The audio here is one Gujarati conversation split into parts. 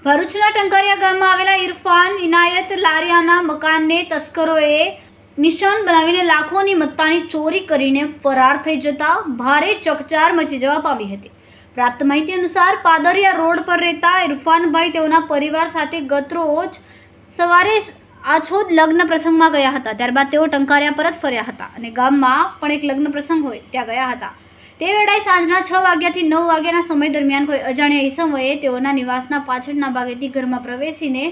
ભરૂચના ટંકારિયા ગામમાં આવેલા ઇરફાન ઇનાયત લારિયાના મકાનને તસ્કરોએ નિશાન બનાવીને લાખોની મત્તાની ચોરી કરીને ફરાર થઈ જતા ભારે ચકચાર મચી જવા પામી હતી। પ્રાપ્ત માહિતી અનુસાર પાદરિયા રોડ પર રહેતા ઇરફાનભાઈ તેઓના પરિવાર સાથે ગત રોજ સવારે આછોદ લગ્ન પ્રસંગમાં ગયા હતા। ત્યારબાદ તેઓ ટંકારિયા પરત ફર્યા હતા અને ગામમાં પણ એક લગ્ન પ્રસંગ હોય ત્યાં ગયા હતા। તે વેળાએ સાંજના 6 વાગ્યાથી 9 વાગ્યાના સમય દરમિયાન કોઈ અજાણ્યા ઈસમોએ તેઓના નિવાસના પાછળના ભાગેથી ઘરમાં પ્રવેશીને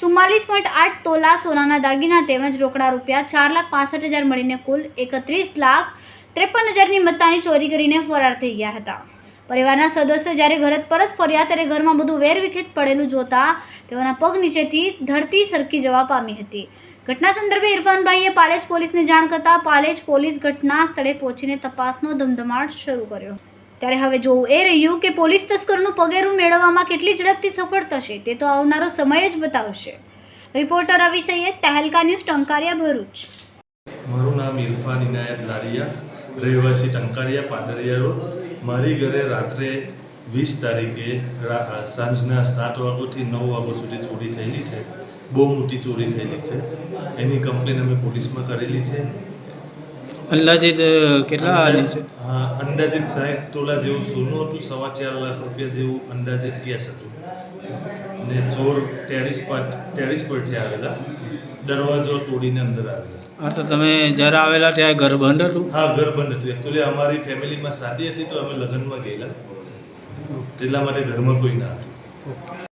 44.8 તોલા સોનાના દાગીના તેમજ રોકડા રૂપિયા 4,65,000 મળીને કુલ 31,53,000ની મત્તાની ચોરી કરીને ફરાર થઈ ગયા હતા। પરિવારના સદસ્યો જ્યારે ઘર પરત ફર્યા ત્યારે ઘરમાં બધું વેરવિખેર પડેલું જોતા તેઓના પગ નીચેથી ધરતી સરકી જવા પામી હતી। ઘટના સંદર્ભે ઇરફાનભાઈએ પાલેજ પોલીસને જાણ કરતાં પાલેજ પોલીસ ઘટના સ્થળે પહોંચીને તપાસનો ધમધમાટ શરૂ કર્યો। ત્યારે હવે જોવું એ રહ્યું કે પોલીસ તસ્કરોનું પગેરું મેળવવામાં કેટલી ઝડપથી સફળ થશે તે તો આવનારો સમય જ બતાવશે। રિપોર્ટર રવિ સૈયદ, તહેલકા ન્યૂઝ, ટંકારિયા, ભરૂચ। મારું નામ ઇરફાન ઇનાયત લારિયા, રહેવાસી ટંકારિયા પાદરિયા રોડ। મારી ઘરે રાત્રે 20 તારીખે સાંજના 7 વાગ્યાથી 9 વાગ્યા સુધી ચોરી થયેલી છે। બહુ મોટી ચોરી થયેલી છે, એની કમ્પ્લેન અમે પોલીસમાં કરેલી છે। અંદાજિત કેટલા આની છે? હા, અંદાજિત 60 તોલા જેવું સોનું હતું, 4.25 લાખ રૂપિયા જેવું અંદાજિત કેશ હતું ને ચોર ટેરિસ પરથી આવેલા, દરવાજો તોડીને અંદર આવેલા। હા, તો તમે જ્યારે આવેલા ત્યાં ઘર બંધ હતું? હા, ઘર બંધ હતું। એકચ્યુઅલી અમારી ફેમિલીમાં શાદી હતી તો અમે લગ્નમાં ગયેલા, એટલા માટે ઘરમાં કોઈ ના હતું। ઓકે।